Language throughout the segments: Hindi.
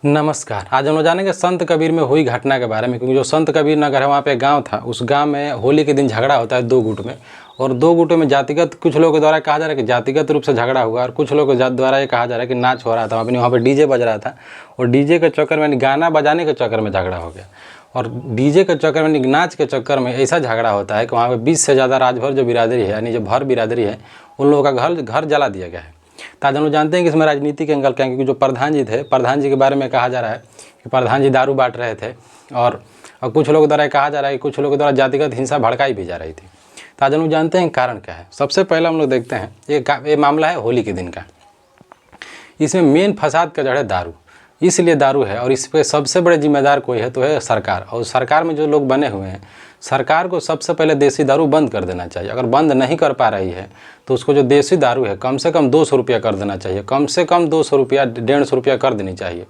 नमस्कार। आज हम लोग जानेंगे संत कबीर में हुई घटना के बारे में, क्योंकि जो संत कबीर नगर है वहाँ पे गांव था। उस गांव में होली के दिन झगड़ा होता है दो गुट में, और दो गुटों में जातिगत, कुछ लोगों के द्वारा कहा जा रहा है कि जातिगत रूप से झगड़ा हुआ, और कुछ लोगों के द्वारा ये कहा जा रहा है कि नाच हो रहा था वहाँ पे डीजे बज रहा था, और डीजे के चक्कर में, गाना बजाने के चक्कर में झगड़ा हो गया। और डीजे के चक्कर में, नाच के चक्कर में ऐसा झगड़ा होता है कि वहाँ पे 20 से ज़्यादा राजभर जो बिरादरी है, यानी जो भर बिरादरी है, उन लोगों का घर जला दिया गया है। तो आज हम लोग जानते हैं कि इसमें राजनीतिक एंगल क्या है, क्योंकि जो प्रधान जी थे, प्रधान जी के बारे में कहा जा रहा है कि प्रधान जी दारू बांट रहे थे, और कुछ लोगों द्वारा कहा जा रहा है कि कुछ लोगों द्वारा जातिगत हिंसा भड़काई भी जा रही थी। तो आज हम लोग जानते हैं कारण क्या है। सबसे पहले हम लोग देखते हैं, ये मामला है होली के दिन का। इसमें मेन फसाद का जड़ है दारू, इसलिए दारू है, और इस पर सबसे बड़े जिम्मेदार कोई है तो है सरकार। और सरकार में जो लोग बने हुए हैं, सरकार को सबसे पहले देसी दारू बंद कर देना चाहिए। अगर बंद नहीं कर पा रही है तो उसको जो देसी दारू है कम से कम 200 रुपया कर देना चाहिए, कम से कम 200 रुपया, 150 रुपया कर देनी चाहिए।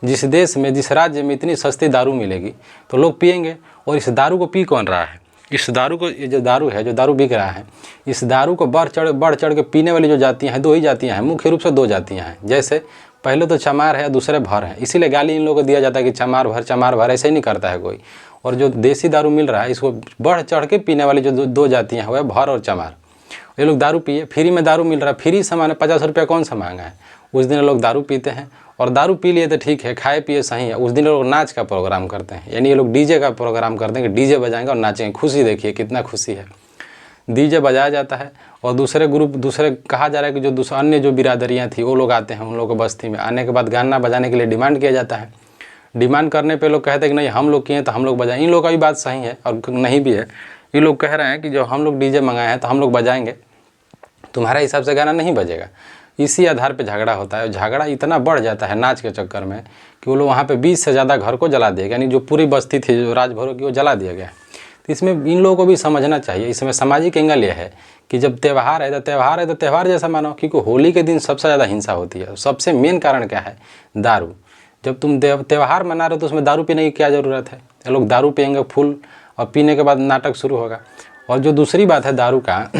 जिस देश में, जिस राज्य में इतनी सस्ती दारू मिलेगी तो लोग पिएंगे। और इस दारू को पी कौन रहा है? इस दारू को, ये जो दारू है, जो दारू बिक रहा है, इस दारू को बढ़ चढ़ के पीने वाली जो जातियाँ हैं, दो ही जातियाँ हैं, मुख्य रूप से दो जातियाँ हैं। जैसे पहले तो चमार है, दूसरे भर है, इसीलिए गाली इन लोगों को दिया जाता है कि चमार भर, ऐसे ही नहीं करता है कोई। और जो देसी दारू मिल रहा है, इसको बढ़ चढ़ के पीने वाली जो दो जातियाँ हैं, वह भर और चमार। ये लोग दारू पिए, फ्री में दारू मिल रहा है, फ्री सामान है, 50 रुपया कौन सा मांगा है। उस दिन लोग दारू पीते हैं, और दारू पी लिए तो ठीक है, खाए पिए सही है। उस दिन लोग नाच का प्रोग्राम करते हैं, यानी ये लोग डीजे का प्रोग्राम करते हैं कि डीजे बजाएंगे और नाचेंगे। खुशी देखिए कितना खुशी है, डीजे बजाया जाता है। और दूसरे कहा जा रहा है कि जो अन्य जो बिरादरियाँ थी वो लोग आते हैं, उन लोगों को बस्ती में आने के बाद गाना बजाने के लिए डिमांड किया जाता है। डिमांड करने पे लोग कहते हैं कि नहीं, हम लोग किए तो हम लोग बजाएं। इन लोगों का भी बात सही है और नहीं भी है। ये लोग कह रहे हैं कि जो हम लोग डीजे मंगाए हैं तो हम लोग बजाएंगे, तुम्हारे हिसाब से गाना नहीं बजेगा। इसी आधार पे झगड़ा होता है। झगड़ा इतना बढ़ जाता है नाच के चक्कर में कि वो लोग वहाँ पे 20 से ज़्यादा घर को जला दिया, यानी जो पूरी बस्ती थी जो राजभरों की, वो जला दिया गया। तो इसमें इन लोगों को भी समझना चाहिए। इसमें सामाजिक एंगल यह है कि जब त्यौहार है तो त्यौहार जैसा मानो, क्योंकि होली के दिन सबसे ज़्यादा हिंसा होती है। सबसे मेन कारण क्या है? दारू। जब तुम त्यौहार मना रहे हो तो उसमें दारू पीने की क्या ज़रूरत है? ये लोग दारू पिएंगे फुल, और पीने के बाद नाटक शुरू होगा। और जो दूसरी बात है दारू का,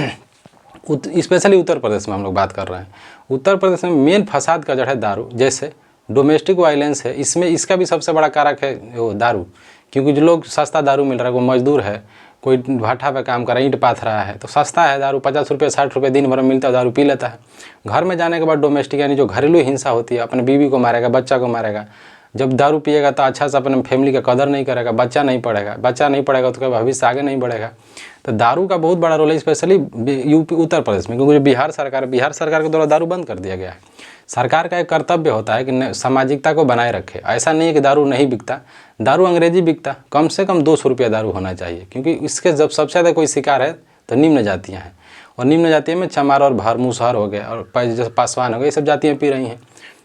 स्पेशली उत्तर प्रदेश में हम लोग बात कर रहे हैं। उत्तर प्रदेश में मेन फसाद का जड़ है दारू। जैसे डोमेस्टिक वायलेंस है, इसमें इसका भी सबसे बड़ा कारक है वो दारू। क्योंकि जो लोग सस्ता दारू मिल रहा है, कोई मजदूर है, कोई भाटा पे काम कर रहा है, ईंट पाथ रहा है, तो सस्ता है दारू, 50 रुपये 60 रुपये दिन भर में मिलता है, दारू पी लेता है। घर में जाने के बाद डोमेस्टिक, यानी जो घरेलू हिंसा होती है, अपने बीवी को मारेगा, बच्चा को मारेगा। जब दारू पिएगा तो अच्छा से अपने फैमिली का कदर नहीं करेगा, बच्चा नहीं पढ़ेगा तो भविष्य आगे नहीं बढ़ेगा। तो दारू का बहुत बड़ा रोल है, स्पेशली यूपी, उत्तर प्रदेश में, क्योंकि जो बिहार सरकार के द्वारा दारू बंद कर दिया गया है। सरकार का एक कर्तव्य होता है कि सामाजिकता को बनाए रखे। ऐसा नहीं है कि दारू नहीं बिकता, दारू अंग्रेजी बिकता, कम से कम 200 रुपया दारू होना चाहिए। क्योंकि इसके जब सबसे ज़्यादा कोई शिकार है तो निम्न जातियाँ हैं, और निम्न जातियों में चमार और भर, मुसहर हो गए, और जैसे पासवान हो गए, ये सब जातियाँ पी रही हैं।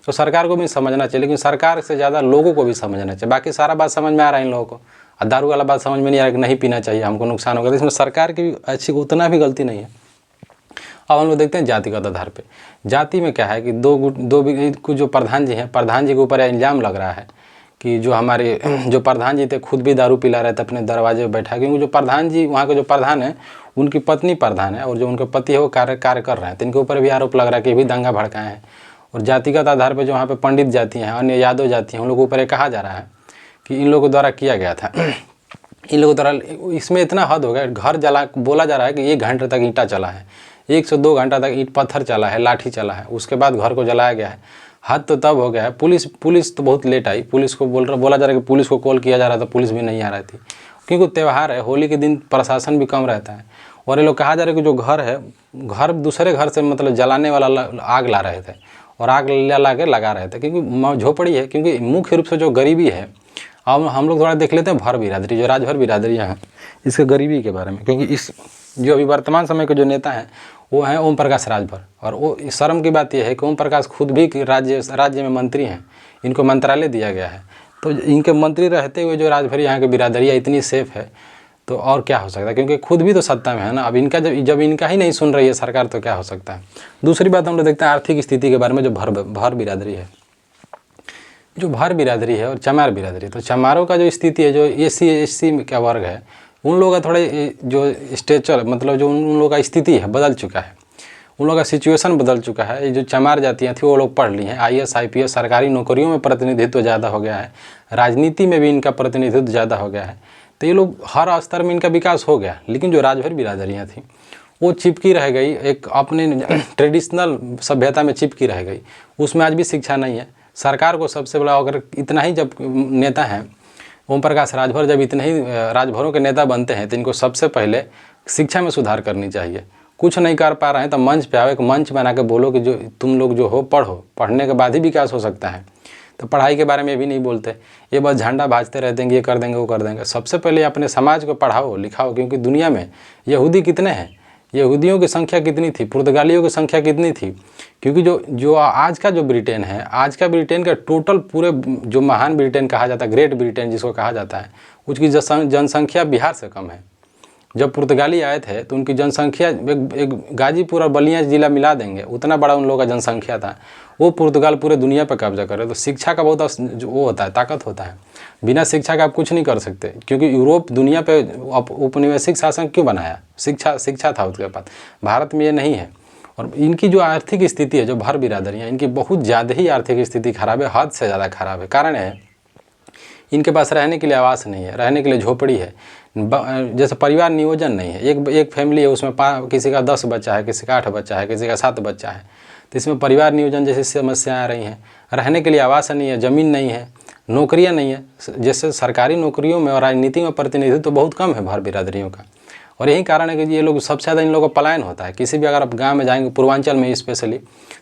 तो सरकार को भी समझना चाहिए, लेकिन सरकार से ज़्यादा लोगों को भी समझना चाहिए। बाकी सारा बात समझ में आ रहा है इन लोगों को, और दारू वाला बात समझ में नहीं आ रहा कि नहीं पीना चाहिए, हमको नुकसान होगा। तो इसमें सरकार की भी अच्छी उतना भी गलती नहीं है। अब हम लोग देखते हैं जातिगत आधार पे। जाति में क्या है कि कुछ जो प्रधान जी हैं, प्रधान जी के ऊपर इल्ज़ाम लग रहा है कि जो हमारे जो प्रधान जी थे खुद भी दारू पिला रहे थे अपने दरवाजे पर बैठा। क्योंकि जो प्रधान जी वहाँ के जो प्रधान है, उनकी पत्नी प्रधान है, और जो उनके पति है वो कार्य कर रहे हैं। तो इनके ऊपर भी आरोप लग रहा है कि ये भी दंगा भड़काए हैं। और जातिगत आधार पर जो वहाँ पे पंडित जातियाँ हैं, अन्य यादव जाति हैं, उन लोगों के ऊपर कहा जा रहा है कि इन लोगों द्वारा किया गया था। इन लोगों द्वारा इसमें इतना हद हो गया, घर जला, बोला जा रहा है कि 1 घंटे तक ईंटा चला है, 1 से 2 घंटा तक ईंट पत्थर चला है, लाठी चला है, उसके बाद घर को जलाया गया है। हद तो तब हो गया है। पुलिस तो बहुत लेट आई। पुलिस को बोला जा रहा है कि पुलिस को कॉल किया जा रहा था, पुलिस भी नहीं आ रही थी, क्योंकि त्यौहार है, होली के दिन प्रशासन भी कम रहता है। और ये लोग कहा जा रहा है कि जो घर है, घर दूसरे घर से मतलब जलाने वाला आग ला रहे थे, और आग ला के लगा रहे थे, क्योंकि झोपड़ी है। क्योंकि मुख्य रूप से जो गरीबी है, अब हम लोग थोड़ा देख लेते हैं भर बिरादरी, जो राजभर बिरादरियाँ हैं, इसके गरीबी के बारे में। क्योंकि इस जो अभी वर्तमान समय के जो नेता हैं वो हैं ओम प्रकाश राजभर। और वो शर्म की बात यह है कि ओम प्रकाश खुद भी राज्य में मंत्री हैं, इनको मंत्रालय दिया गया है। तो इनके मंत्री रहते हुए जो राजभर यहाँ की बिरादरियाँ इतनी सेफ है, तो और क्या हो सकता है? क्योंकि खुद भी तो सत्ता में है ना। अब इनका जब इनका ही नहीं सुन रही है सरकार, तो क्या हो सकता है? दूसरी बात हम लोग देखते हैं आर्थिक स्थिति के बारे में। जो भर बिरादरी है, जो भर बिरादरी है और चमार बिरादरी, तो चमारों का जो स्थिति है, जो SC का वर्ग है, उन लोगों का थोड़े जो स्टेचर, मतलब जो उन लोगों का स्थिति है बदल चुका है। उन लोगों का सिचुएशन बदल चुका है। ये जो चमार जातियाँ थी वो लोग पढ़ ली हैं, IAS IPS सरकारी नौकरियों में प्रतिनिधित्व ज़्यादा हो गया है, राजनीति में भी इनका प्रतिनिधित्व ज़्यादा हो गया है। तो ये लोग हर स्तर में इनका विकास हो गया। लेकिन जो राजभर बिरादरियाँ थी वो चिपकी रह गई, एक अपने ट्रेडिशनल सभ्यता में चिपकी रह गई। उसमें आज भी शिक्षा नहीं है। सरकार को सबसे बड़ा, अगर इतना ही जब नेता हैं ओम प्रकाश राजभर जब इतने ही राजभरों के नेता बनते हैं तो इनको सबसे पहले शिक्षा में सुधार करनी चाहिए। कुछ नहीं कर पा रहे हैं तो मंच पे आओ, एक मंच बना के बोलो कि जो तुम लोग जो हो पढ़ो, पढ़ने के बाद ही विकास हो सकता है। तो पढ़ाई के बारे में भी नहीं बोलते, ये बस झंडा भाजते रहते हैं, ये कर देंगे वो कर देंगे। सबसे पहले अपने समाज को पढ़ाओ लिखाओ, क्योंकि दुनिया में यहूदी कितने हैं, यहूदियों की संख्या कितनी थी, पुर्तगालियों की संख्या कितनी थी। क्योंकि जो आज का जो ब्रिटेन है, आज का ब्रिटेन का टोटल पूरे जो महान ब्रिटेन कहा जाता है, ग्रेट ब्रिटेन जिसको कहा जाता है, उसकी जनसंख्या बिहार से कम है। जब पुर्तगाली आए थे तो उनकी जनसंख्या एक गाजीपुर और बलिया जिला मिला देंगे, उतना बड़ा उन लोगों का जनसंख्या था। वो पुर्तगाल पूरे दुनिया पर कब्जा करे। तो शिक्षा का बहुत जो वो होता है, ताकत होता है। बिना शिक्षा का आप कुछ नहीं कर सकते, क्योंकि यूरोप दुनिया पे औपनिवेशिक शासन क्यों बनाया? शिक्षा था उसके पास। भारत में ये नहीं है। और इनकी जो आर्थिक स्थिति है, जो भर बिरादरियाँ, इनकी बहुत ज़्यादा ही आर्थिक स्थिति खराब है, हद से ज़्यादा खराब है। कारण है इनके पास रहने के लिए आवास नहीं है, रहने के लिए झोपड़ी है, जैसे परिवार नियोजन नहीं है। एक फैमिली है, उसमें किसी का 10 बच्चा है, किसी का 8 बच्चा है, किसी का 7 बच्चा है। तो इसमें परिवार नियोजन जैसी समस्याएं आ रही हैं। रहने के लिए आवास नहीं है, ज़मीन नहीं है, नौकरियां नहीं है। जैसे सरकारी नौकरियों में और राजनीति में प्रतिनिधित्व तो बहुत कम है भर बिरादरियों का। और यही कारण है कि ये लोग सबसे ज़्यादा इन लोगों का पलायन होता है। किसी भी अगर आप गाँव में जाएंगे, पूर्वांचल में स्पेशली,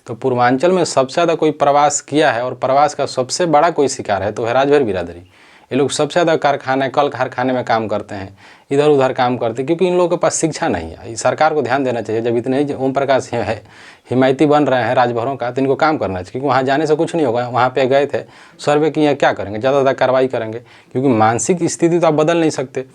तो पूर्वांचल में सबसे ज़्यादा कोई प्रवास किया है और प्रवास का सबसे बड़ा कोई शिकार है तो है राजभर बिरादरी। ये लोग सबसे ज़्यादा कल कारखाने में काम करते हैं, इधर उधर काम करते हैं, क्योंकि इन लोगों के पास शिक्षा नहीं है। सरकार को ध्यान देना चाहिए। जब इतने ही ओम प्रकाश है हिमायती बन रहे हैं राजभरों का, तो इनको काम करना चाहिए, क्योंकि वहाँ जाने से कुछ नहीं होगा। वहाँ पे गए थे, सर्वे किए, क्या करेंगे? ज़्यादा ज़्यादा कार्रवाई करेंगे, क्योंकि मानसिक स्थिति तो आप बदल नहीं सकते।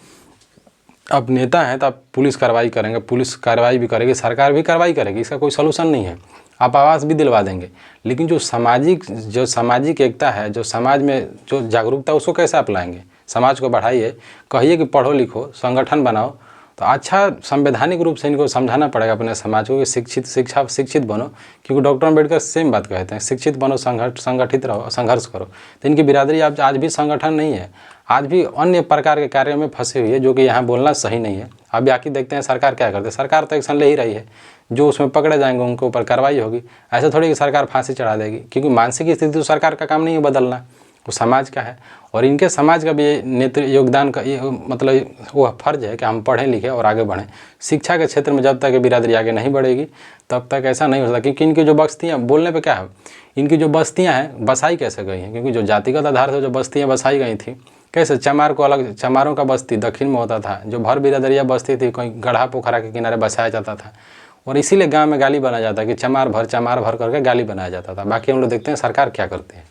अब नेता हैं तो आप पुलिस कार्रवाई करेंगे, पुलिस कार्रवाई भी करेगी, सरकार भी कार्रवाई करेगी, इसका कोई सलूशन नहीं है। आप आवास भी दिलवा देंगे, लेकिन जो सामाजिक एकता है, जो समाज में जो जागरूकता, उसको कैसे आप लाएंगे? समाज को बढ़ाइए, कहिए कि पढ़ो लिखो, संगठन बनाओ। तो अच्छा संवैधानिक रूप से इनको समझाना पड़ेगा अपने समाज को कि शिक्षित बनो, क्योंकि डॉक्टर अम्बेडकर सेम बात कहते हैं, शिक्षित बनो, संगठित रहो, संघर्ष करो। तो इनकी बिरादरी आप आज भी संगठन नहीं है, आज भी अन्य प्रकार के कार्यों में फंसी हुई है, जो कि यहाँ बोलना सही नहीं है। अब बाकी देखते हैं सरकार क्या करती है। सरकार तो एक्शन ले ही रही है, जो उसमें पकड़े जाएंगे उनके ऊपर कार्रवाई होगी। ऐसा थोड़ी कि सरकार फांसी चढ़ा देगी, क्योंकि मानसिक स्थिति तो सरकार का काम नहीं है बदलना, वो समाज का है। और इनके समाज का भी नेतृत्व योगदान का मतलब वो फर्ज है कि हम पढ़ें लिखें और आगे बढ़ें। शिक्षा के क्षेत्र में जब तक बिरादरी आगे नहीं बढ़ेगी तब तक ऐसा नहीं हो सकता। क्योंकि इनकी जो बस्तियाँ, बोलने पे क्या है, इनकी जो बस्तियाँ हैं बसाई कैसे गई हैं? क्योंकि जो जातिगत आधार से जो बस्तियाँ बसाई गई थी, कैसे? चमार को अलग, चमारों का बस्ती दक्षिण में होता था, जो भर बिरादरिया बस्ती थी कोई गढ़ा पोखरा के किनारे बसाया जाता था। और इसीलिए गाँव में गाली बनाया जाता है कि चमार भर करके गाली बनाया जाता था। बाकी हम लोग देखते हैं सरकार क्या करती है।